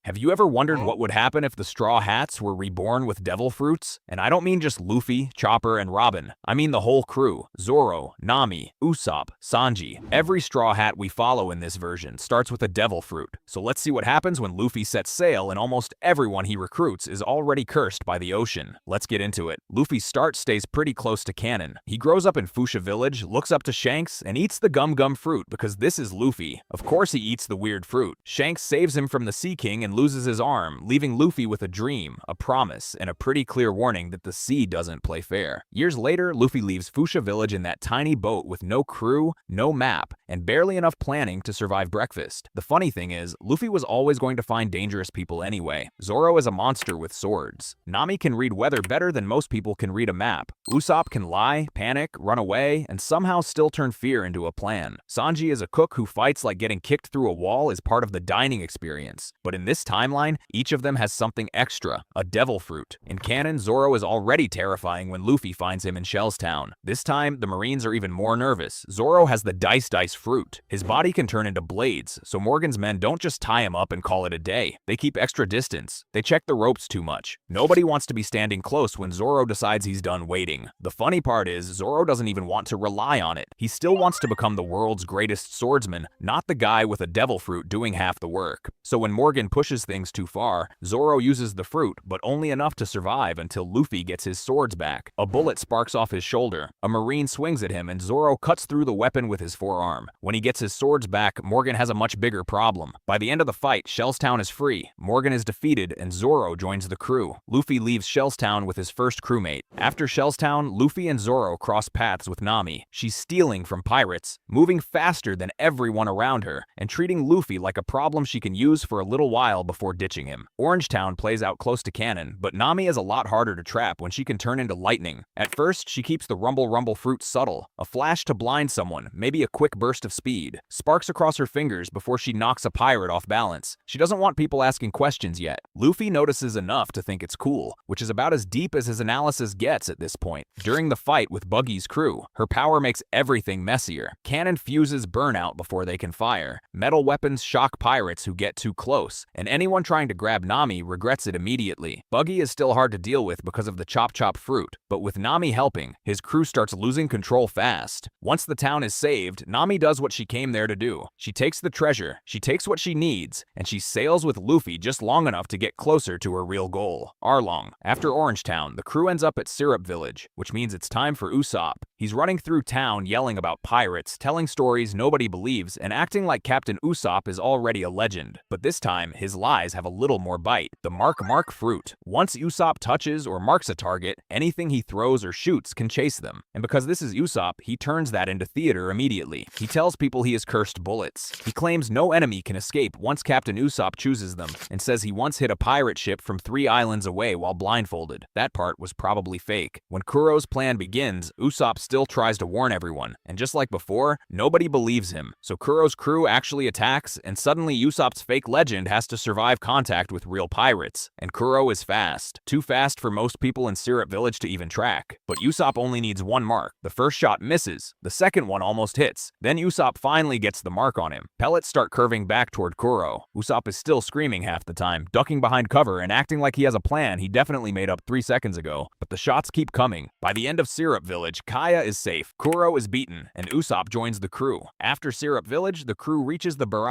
Have you ever wondered what would happen if the Straw Hats were reborn with devil fruits? And I don't mean just Luffy, Chopper, and Robin. I mean the whole crew. Zoro, Nami, Usopp, Sanji. Every Straw Hat we follow in this version starts with a devil fruit. So let's see what happens when Luffy sets sail and almost everyone he recruits is already cursed by the ocean. Let's get into it. Luffy's start stays pretty close to canon. He grows up in Fuchsia Village, looks up to Shanks, and eats the Gum Gum fruit because this is Luffy. Of course he eats the weird fruit. Shanks saves him from the Sea King and loses his arm, leaving Luffy with a dream, a promise, and a pretty clear warning that the sea doesn't play fair. Years later, Luffy leaves Fuchsia Village in that tiny boat with no crew, no map, and barely enough planning to survive breakfast. The funny thing is, Luffy was always going to find dangerous people anyway. Zoro is a monster with swords. Nami can read weather better than most people can read a map. Usopp can lie, panic, run away, and somehow still turn fear into a plan. Sanji is a cook who fights like getting kicked through a wall is part of the dining experience. But in this timeline, each of them has something extra, a devil fruit. In canon, Zoro is already terrifying when Luffy finds him in Shell's Town. This time, the Marines are even more nervous. Zoro has the Dice fruit. His body can turn into blades, so Morgan's men don't just tie him up and call it a day. They keep extra distance. They check the ropes too much. Nobody wants to be standing close when Zoro decides he's done waiting. The funny part is, Zoro doesn't even want to rely on it. He still wants to become the world's greatest swordsman, not the guy with a devil fruit doing half the work. So when Morgan pushes things too far, Zoro uses the fruit, but only enough to survive until Luffy gets his swords back. A bullet sparks off his shoulder. A Marine swings at him and Zoro cuts through the weapon with his forearm. When he gets his swords back, Morgan has a much bigger problem. By the end of the fight, Shell's Town is free. Morgan is defeated and Zoro joins the crew. Luffy leaves Shell's Town with his first crewmate. After Shell's Town, Luffy and Zoro cross paths with Nami. She's stealing from pirates, moving faster than everyone around her, and treating Luffy like a problem she can use for a little while before ditching him. Orangetown plays out close to canon, but Nami is a lot harder to trap when she can turn into lightning. At first, she keeps the rumble fruit subtle, a flash to blind someone, maybe a quick burst of speed, sparks across her fingers before she knocks a pirate off balance. She doesn't want people asking questions yet. Luffy notices enough to think it's cool, which is about as deep as his analysis gets at this point. During the fight with Buggy's crew, her power makes everything messier. Cannon fuses burn out before they can fire. Metal weapons shock pirates who get too close, and anyone trying to grab Nami regrets it immediately. Buggy is still hard to deal with because of the chop fruit, but with Nami helping, his crew starts losing control fast. Once the town is saved, Nami does what she came there to do. She takes the treasure, she takes what she needs, and she sails with Luffy just long enough to get closer to her real goal, Arlong. After Orangetown, the crew ends up at Syrup Village, which means it's time for Usopp. He's running through town yelling about pirates, telling stories nobody believes, and acting like Captain Usopp is already a legend. But this time, his lies have a little more bite. The mark fruit. Once Usopp touches or marks a target, anything he throws or shoots can chase them. And because this is Usopp, he turns that into theater immediately. He tells people he has cursed bullets. He claims no enemy can escape once Captain Usopp chooses them, and says he once hit a pirate ship from 3 islands away while blindfolded. That part was probably fake. When Kuro's plan begins, Usopp still tries to warn everyone, and just like before, nobody believes him. So Kuro's crew actually attacks, and suddenly Usopp's fake legend has to survive contact with real pirates. And Kuro is fast. Too fast for most people in Syrup Village to even track. But Usopp only needs one mark. The first shot misses. The second one almost hits. Then Usopp finally gets the mark on him. Pellets start curving back toward Kuro. Usopp is still screaming half the time, ducking behind cover and acting like he has a plan he definitely made up 3 seconds ago. But the shots keep coming. By the end of Syrup Village, Kaya is safe, Kuro is beaten, and Usopp joins the crew. After Syrup Village, the crew reaches the Baroque.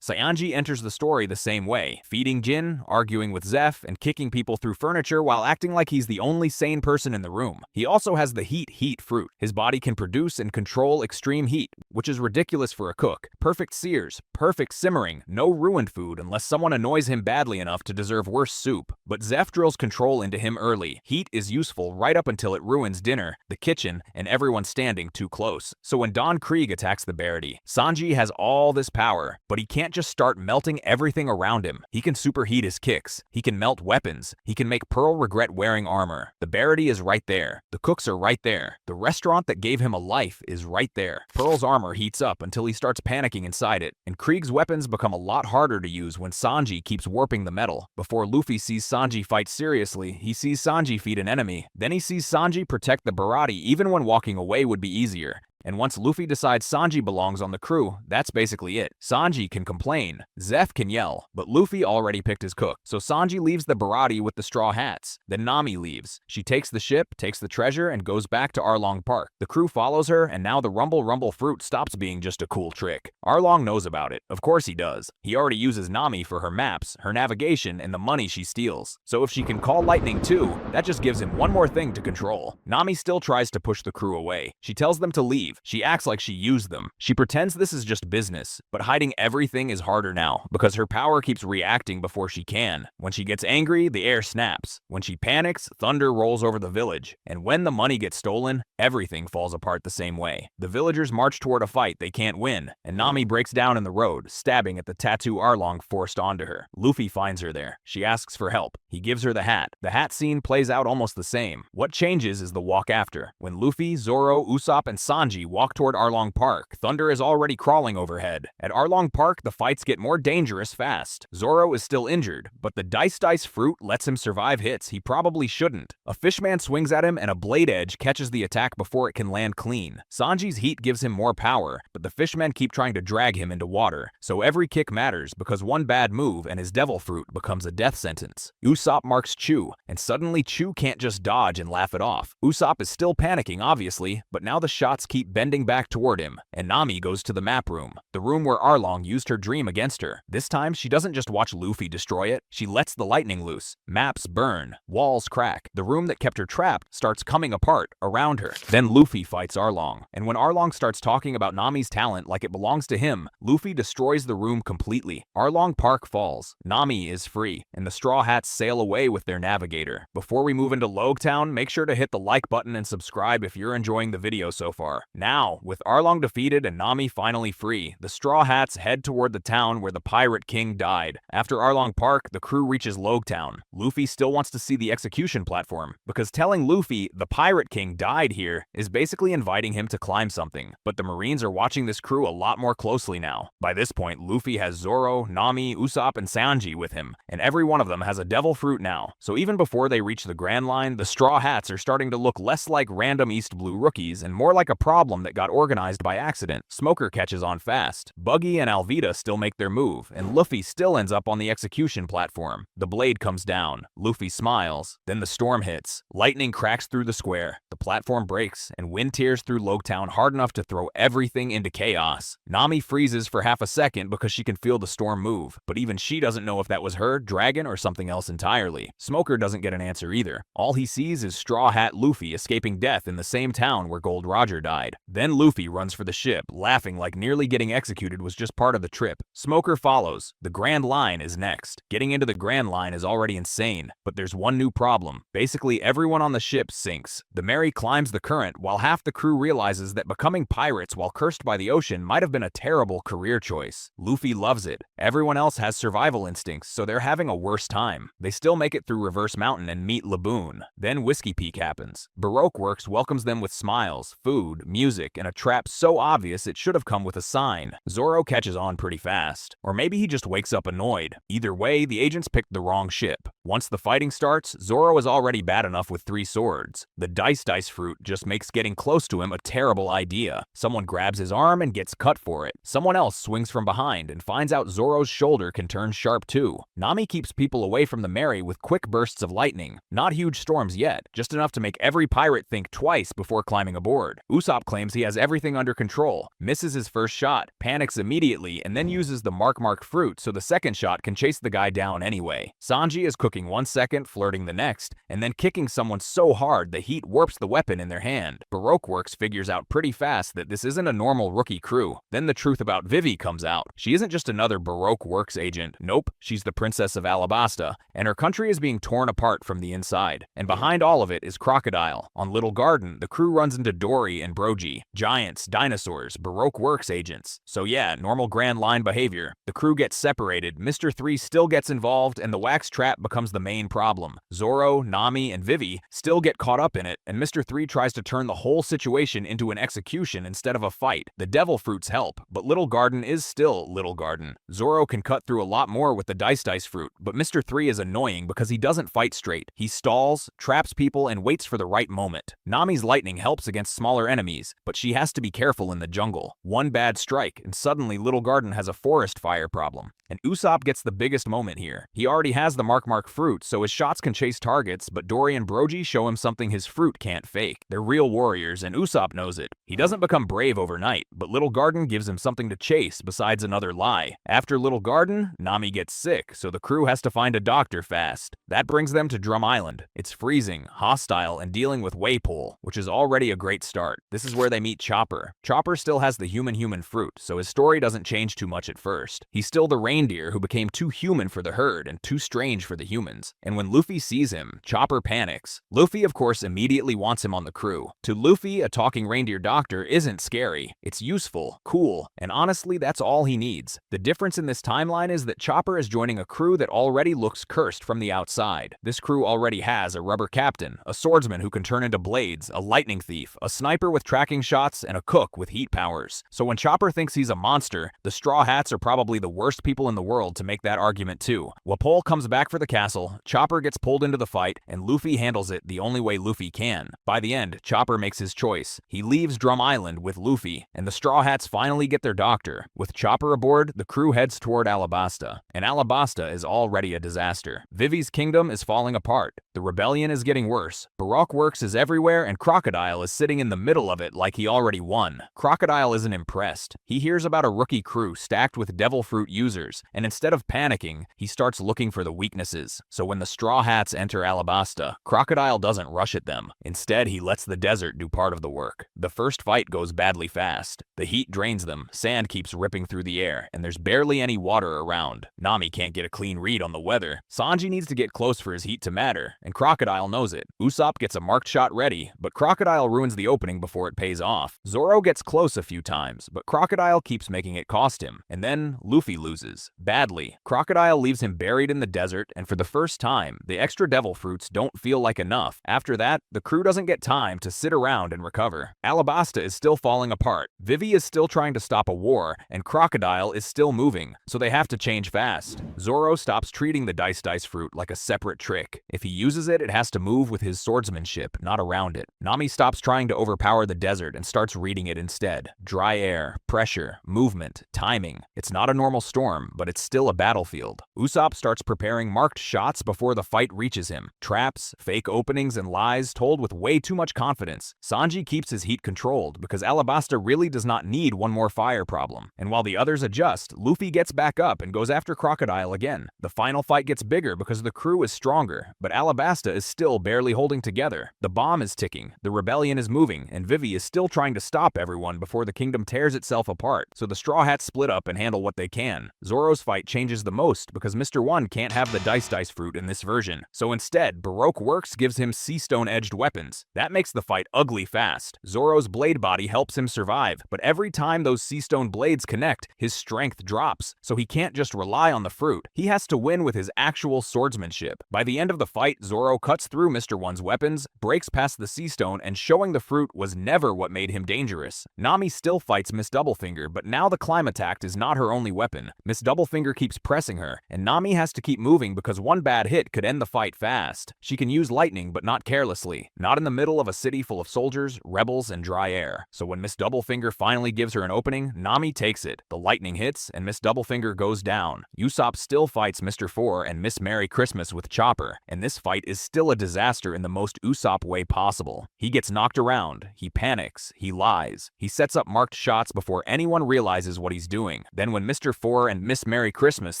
Sayanji enters the story the same way, feeding Jin, arguing with Zeph, and kicking people through furniture while acting like he's the only sane person in the room. He also has the heat fruit. His body can produce and control extreme heat, which is ridiculous for a cook. Perfect sears, perfect simmering, no ruined food unless someone annoys him badly enough to deserve worse soup. But Zeph drills control into him early. Heat is useful right up until it ruins dinner, the kitchen, and everyone standing too close. So when Don Krieg attacks the Baroque, Sanji has all this power, but he can't just start melting everything around him. He can superheat his kicks. He can melt weapons. He can make Pearl regret wearing armor. The Baroque is right there. The cooks are right there. The restaurant that gave him a life is right there. Pearl's armor heats up until he starts panicking inside it, and Krieg's weapons become a lot harder to use when Sanji keeps warping the metal. Before Luffy sees Sanji fight seriously, he sees Sanji feed an enemy. Then he sees Sanji protect the Baroque even when walking away would be easier. And once Luffy decides Sanji belongs on the crew, that's basically it. Sanji can complain, Zeph can yell, but Luffy already picked his cook. So Sanji leaves the Baratie with the Straw Hats. Then Nami leaves. She takes the ship, takes the treasure, and goes back to Arlong Park. The crew follows her, and now the Rumble Rumble fruit stops being just a cool trick. Arlong knows about it. Of course he does. He already uses Nami for her maps, her navigation, and the money she steals. So if she can call lightning too, that just gives him one more thing to control. Nami still tries to push the crew away. She tells them to leave. She acts like she used them. She pretends this is just business, but hiding everything is harder now because her power keeps reacting before she can. When she gets angry, the air snaps. When she panics, thunder rolls over the village. And when the money gets stolen, everything falls apart the same way. The villagers march toward a fight they can't win, and Nami breaks down in the road, stabbing at the tattoo Arlong forced onto her. Luffy finds her there. She asks for help. He gives her the hat. The hat scene plays out almost the same. What changes is the walk after. When Luffy, Zoro, Usopp, and Sanji walk toward Arlong Park, thunder is already crawling overhead. At Arlong Park, the fights get more dangerous fast. Zoro is still injured, but the Dice fruit lets him survive hits he probably shouldn't. A fishman swings at him and a blade edge catches the attack before it can land clean. Sanji's heat gives him more power, but the fishmen keep trying to drag him into water. So every kick matters because one bad move and his devil fruit becomes a death sentence. Usopp marks Chu, and suddenly Chu can't just dodge and laugh it off. Usopp is still panicking obviously, but now the shots keep bending back toward him, and Nami goes to the map room, the room where Arlong used her dream against her. This time she doesn't just watch Luffy destroy it, she lets the lightning loose. Maps burn, walls crack, the room that kept her trapped starts coming apart around her. Then Luffy fights Arlong, and when Arlong starts talking about Nami's talent like it belongs to him, Luffy destroys the room completely. Arlong Park falls, Nami is free, and the Straw Hats sail away with their navigator. Before we move into Loguetown, make sure to hit the like button and subscribe if you're enjoying the video so far. Now, with Arlong defeated and Nami finally free, the Straw Hats head toward the town where the Pirate King died. After Arlong Park, the crew reaches Loguetown. Luffy still wants to see the execution platform, because telling Luffy the Pirate King died here is basically inviting him to climb something. But the Marines are watching this crew a lot more closely now. By this point, Luffy has Zoro, Nami, Usopp, and Sanji with him, and every one of them has a devil fruit now. So even before they reach the Grand Line, the Straw Hats are starting to look less like random East Blue rookies and more like a problem that got organized by accident. Smoker catches on fast. Buggy and Alvida still make their move, and Luffy still ends up on the execution platform. The blade comes down. Luffy smiles. Then the storm hits. Lightning cracks through the square. The platform breaks, and wind tears through Loguetown hard enough to throw everything into chaos. Nami freezes for half a second because she can feel the storm move, but even she doesn't know if that was her, dragon, or something else entirely. Smoker doesn't get an answer either. All he sees is Straw Hat Luffy escaping death in the same town where Gold Roger died. Then Luffy runs for the ship, laughing like nearly getting executed was just part of the trip. Smoker follows. The Grand Line is next. Getting into the Grand Line is already insane, but there's one new problem. Basically, everyone on the ship sinks. The Mary climbs the current while half the crew realizes that becoming pirates while cursed by the ocean might have been a terrible career choice. Luffy loves it. Everyone else has survival instincts, so they're having a worse time. They still make it through Reverse Mountain and meet Laboon. Then Whiskey Peak happens. Baroque Works welcomes them with smiles, food, music, and a trap so obvious it should have come with a sign. Zoro catches on pretty fast. Or maybe he just wakes up annoyed. Either way, the agents picked the wrong ship. Once the fighting starts, Zoro is already bad enough with 3 swords. The Dice fruit just makes getting close to him a terrible idea. Someone grabs his arm and gets cut for it. Someone else swings from behind and finds out Zoro's shoulder can turn sharp too. Nami keeps people away from the Mary with quick bursts of lightning. Not huge storms yet, just enough to make every pirate think twice before climbing aboard. Usopp claims he has everything under control, misses his first shot, panics immediately, and then uses the Mark fruit so the second shot can chase the guy down anyway. Sanji is cooking 1 second, flirting the next, and then kicking someone so hard the heat warps the weapon in their hand. Baroque Works figures out pretty fast that this isn't a normal rookie crew. Then the truth about Vivi comes out. She isn't just another Baroque Works agent. Nope, she's the Princess of Alabasta, and her country is being torn apart from the inside. And behind all of it is Crocodile. On Little Garden, the crew runs into Dory and Brogy. Giants, dinosaurs, Baroque Works agents. So yeah, normal Grand Line behavior. The crew gets separated, Mr. 3 still gets involved, and the wax trap becomes the main problem. Zoro, Nami, and Vivi still get caught up in it, and Mr. 3 tries to turn the whole situation into an execution instead of a fight. The devil fruits help, but Little Garden is still Little Garden. Zoro can cut through a lot more with the Dice fruit, but Mr. 3 is annoying annoying because he doesn't fight straight. He stalls, traps people, and waits for the right moment. Nami's lightning helps against smaller enemies, but she has to be careful in the jungle. One bad strike, and suddenly Little Garden has a forest fire problem. And Usopp gets the biggest moment here. He already has the mark fruit, so his shots can chase targets, but Dory and Brogy show him something his fruit can't fake. They're real warriors, and Usopp knows it. He doesn't become brave overnight, but Little Garden gives him something to chase besides another lie. After Little Garden, Nami gets sick, so the crew has to find a doctor fast. That brings them to Drum Island. It's freezing, hostile, and dealing with Waypole, which is already a great start. This is where they meet Chopper. Chopper still has the human fruit, so his story doesn't change too much at first. He's still the reindeer who became too human for the herd and too strange for the humans. And when Luffy sees him, Chopper panics. Luffy, of course, immediately wants him on the crew. To Luffy, a talking reindeer doctor isn't scary. It's useful, cool, and honestly, that's all he needs. The difference in this timeline is that Chopper is joining a crew that already looks cursed from the outside. This crew already has a rubber captain, a swordsman who can turn into blades, a lightning thief, a sniper with tracking shots, and a cook with heat powers. So when Chopper thinks he's a monster, the Straw Hats are probably the worst people in the world to make that argument too. Wapol comes back for the castle, Chopper gets pulled into the fight, and Luffy handles it the only way Luffy can. By the end, Chopper makes his choice. He leaves Drum Island with Luffy, and the Straw Hats finally get their doctor. With Chopper aboard, the crew heads toward Alabasta, and Alabasta is already a disaster. Vivi's kingdom is falling apart. The rebellion is getting worse. Baroque works is everywhere, and Crocodile is sitting in the middle of it like he already won. Crocodile isn't impressed. He hears about a rookie crew stacked with devil fruit users, and instead of panicking, he starts looking for the weaknesses. So when the Straw Hats enter Alabasta, Crocodile doesn't rush at them. Instead, he lets the desert do part of the work. The first fight goes badly fast. The heat drains them, sand keeps ripping through the air, and there's barely any water around. Nami can't get a clean read on the weather. Sanji needs to get close for his heat to matter, and Crocodile knows it. Usopp gets a marked shot ready, but Crocodile ruins the opening before it pays off. Zoro gets close a few times, but Crocodile keeps making it cost him. And then Luffy loses. Badly. Crocodile leaves him buried in the desert, and for the first time, the extra devil fruits don't feel like enough. After that, the crew doesn't get time to sit around and recover. Alabasta is still falling apart. Vivi is still trying to stop a war, and Crocodile is still moving, so they have to change fast. Zoro stops treating the dice fruit like a separate trick. If he uses it, it has to move with his swordsmanship, not around it. Nami stops trying to overpower the desert and starts reading it instead. Dry air, pressure, movement, timing. It's not a normal storm, but it's still a battlefield. Usopp starts preparing marked shots before the fight reaches him. Traps, fake openings, and lies told with way too much confidence. Sanji keeps his heat controlled because Alabasta really does not need one more fire problem. And while the others adjust, Luffy gets back up and goes after Crocodile again. The final fight gets bigger because the crew is stronger, but Alabasta is still barely holding together. The bomb is ticking, the rebellion is moving, and Vivi is still trying to stop everyone before the kingdom tears itself apart, so the Straw Hats split up and handle what they can. Zoro's fight changes the most because Mr. One can't have the dice fruit in this version, so instead, Baroque Works gives him sea stone-edged weapons. That makes the fight ugly fast. Zoro's blade body helps him survive, but every time those sea stone blades connect, his strength drops, so he can't just rely on the fruit. He has to win with his actual swordsmanship. By the end of the fight, Zoro cuts through Mr. One's weapons, breaks past the sea stone, and showing the fruit was never what made him dangerous. Nami still fights Miss Doublefinger, but now the Climattact is not her only weapon. Miss Doublefinger keeps pressing her, and Nami has to keep moving because one bad hit could end the fight fast. She can use lightning, but not carelessly. Not in the middle of a city full of soldiers, rebels, and dry air. So when Miss Doublefinger finally gives her an opening, Nami takes it. The lightning hits, and Miss Doublefinger goes down. Usopp still fights Mr. Four and Miss Merry Christmas with Chopper, and this fight is still a disaster in the most Usopp way possible. He gets knocked around, he panics, he lies. He sets up marked shots before anyone realizes what he's doing. Then when Mr. Four and Miss Merry Christmas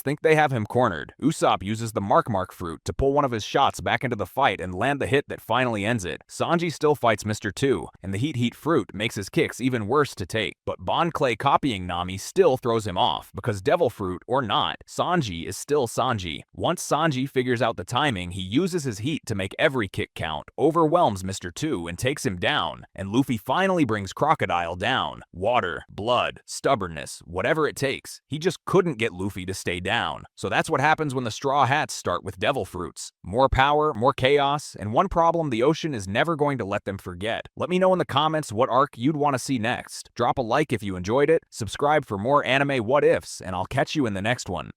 think they have him cornered, Usopp uses the mark fruit to pull one of his shots back into the fight and land the hit that finally ends it. Sanji still fights Mr. Two, and the heat fruit makes his kicks even worse to take. But Bon Clay copying Nami still throws him off, because devil fruit or not, Sanji is still Sanji. Once Sanji figures out the timing, he uses his heat to make every kick count, overwhelms Mr. Two and takes him down, and Luffy finally brings Crocodile down. Water, blood, stubbornness, whatever it takes. He just couldn't get Luffy to stay down. So that's what happens when the Straw Hats start with devil fruits. More power, more chaos, and one problem the ocean is never going to let them forget. Let me know in the comments what arc you'd want to see next. Drop a like if you enjoyed it, subscribe for more anime what-ifs, and I'll catch you in the next one.